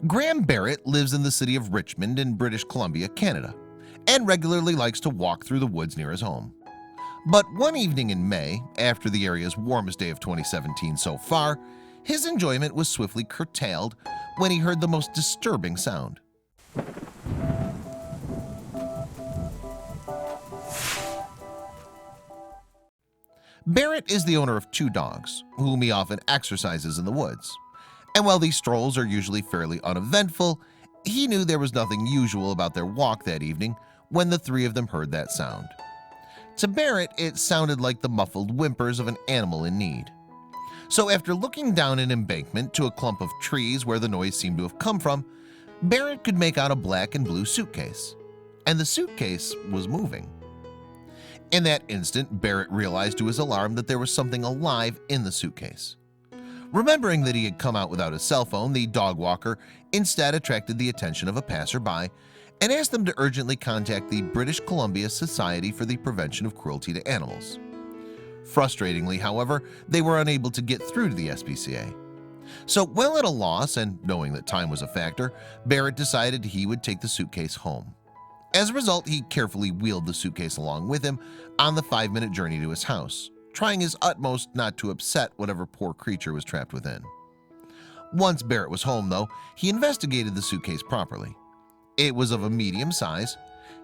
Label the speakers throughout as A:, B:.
A: Graham Barrett lives in the city of Richmond in British Columbia, Canada, and regularly likes to walk through the woods near his home. But one evening in May, after the area's warmest day of 2017 so far, his enjoyment was swiftly curtailed when he heard the most disturbing sound. Barrett is the owner of 2 dogs, whom he often exercises in the woods. And while these strolls are usually fairly uneventful, he knew there was nothing usual about their walk that evening when the 3 of them heard that sound. To Barrett, it sounded like the muffled whimpers of an animal in need. So after looking down an embankment to a clump of trees where the noise seemed to have come from, Barrett could make out a black and blue suitcase. And the suitcase was moving. In that instant, Barrett realized to his alarm that there was something alive in the suitcase. Remembering that he had come out without his cell phone, the dog walker instead attracted the attention of a passerby and asked them to urgently contact the British Columbia Society for the Prevention of Cruelty to Animals. Frustratingly, however, they were unable to get through to the SPCA. So, well at a loss and knowing that time was a factor, Barrett decided he would take the suitcase home. As a result, he carefully wheeled the suitcase along with him on the 5-minute journey to his house, trying his utmost not to upset whatever poor creature was trapped within. Once Barrett was home, though, he investigated the suitcase properly. It was of a medium size,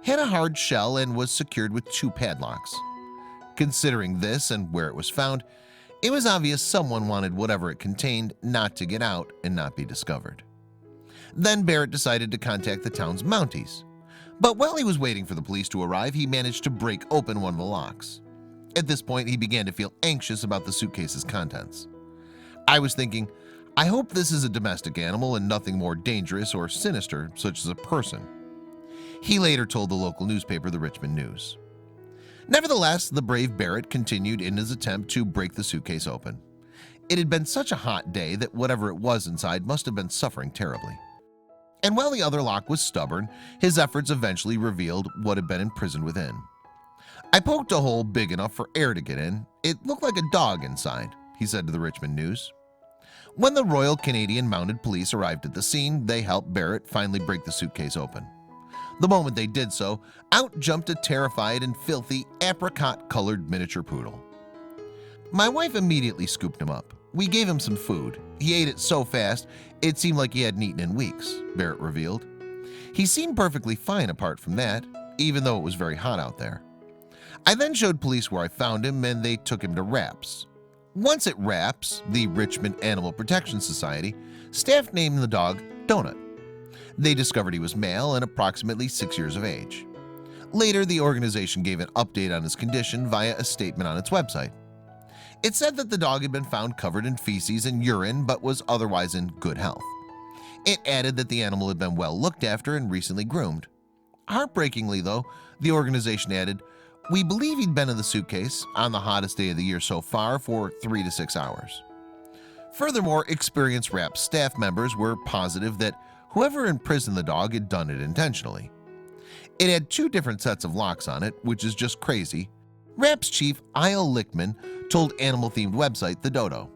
A: had a hard shell, and was secured with 2 padlocks. Considering this and where it was found, it was obvious someone wanted whatever it contained not to get out and not be discovered. Then Barrett decided to contact the town's Mounties. But while he was waiting for the police to arrive, he managed to break open one of the locks. At this point, he began to feel anxious about the suitcase's contents. I was thinking, I hope this is a domestic animal and nothing more dangerous or sinister, such as a person. He later told the local newspaper, the Richmond News. Nevertheless, the brave Barrett continued in his attempt to break the suitcase open. It had been such a hot day that whatever it was inside must have been suffering terribly. And while the other lock was stubborn, his efforts eventually revealed what had been imprisoned within. I poked a hole big enough for air to get in. It looked like a dog inside, he said to the Richmond News. When the Royal Canadian Mounted Police arrived at the scene, they helped Barrett finally break the suitcase open. The moment they did so, out jumped a terrified and filthy apricot-colored miniature poodle. My wife immediately scooped him up. We gave him some food. He ate it so fast, it seemed like he hadn't eaten in weeks, Barrett revealed. He seemed perfectly fine apart from that, even though it was very hot out there. I then showed police where I found him, and they took him to RAPS. Once at RAPS, the Richmond Animal Protection Society, staff named the dog Donut. They discovered he was male and approximately 6 years of age. Later, the organization gave an update on his condition via a statement on its website. It said that the dog had been found covered in feces and urine but was otherwise in good health. It added that the animal had been well looked after and recently groomed. Heartbreakingly, though, the organization added, "We believe he'd been in the suitcase on the hottest day of the year so far for 3 to 6 hours." Furthermore, experienced RAPS staff members were positive that whoever imprisoned the dog had done it intentionally. It had 2 different sets of locks on it, which is just crazy. RAPS chief Isle Lickman told animal-themed website The Dodo,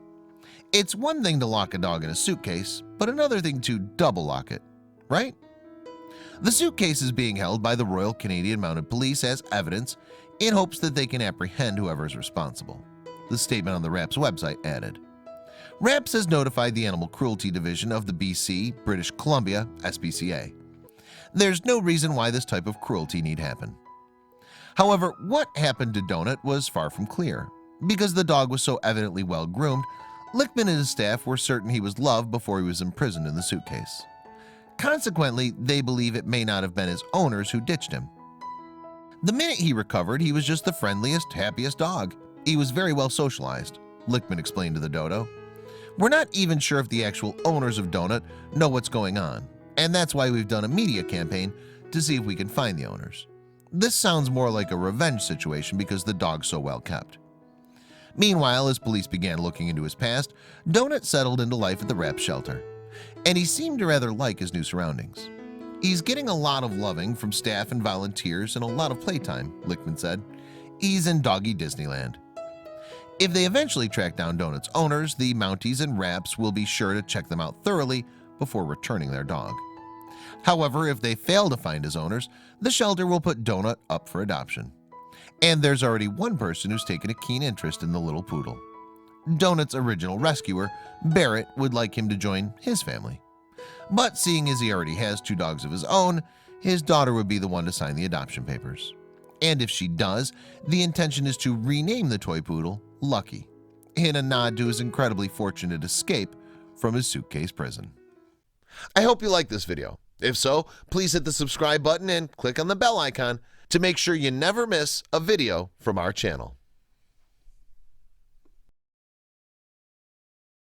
A: "It's one thing to lock a dog in a suitcase, but another thing to double lock it, right?" The suitcase is being held by the Royal Canadian Mounted Police as evidence in hopes that they can apprehend whoever is responsible. The statement on the RAPS website added. RAPS has notified the Animal Cruelty Division of the BC, British Columbia, SPCA. There's no reason why this type of cruelty need happen. However, what happened to Donut was far from clear. Because the dog was so evidently well groomed, Lickman and his staff were certain he was loved before he was imprisoned in the suitcase. Consequently, they believe it may not have been his owners who ditched him. The minute he recovered, he was just the friendliest, happiest dog. He was very well socialized, Lickman explained to the Dodo. We're not even sure if the actual owners of Donut know what's going on, and that's why we've done a media campaign to see if we can find the owners. This sounds more like a revenge situation because the dog's so well kept. Meanwhile, as police began looking into his past, Donut settled into life at the RAPS shelter, and he seemed to rather like his new surroundings. He's getting a lot of loving from staff and volunteers and a lot of playtime, Lickman said. He's in doggy Disneyland. If they eventually track down Donut's owners, the Mounties and RAPS will be sure to check them out thoroughly before returning their dog. However, if they fail to find his owners, the shelter will put Donut up for adoption. And there's already one person who's taken a keen interest in the little poodle. Donut's original rescuer, Barrett, would like him to join his family. But seeing as he already has 2 dogs of his own, his daughter would be the one to sign the adoption papers. And if she does, the intention is to rename the toy poodle Lucky, in a nod to his incredibly fortunate escape from his suitcase prison. I hope you liked this video. If so, please hit the subscribe button and click on the bell icon to make sure you never miss a video from our channel.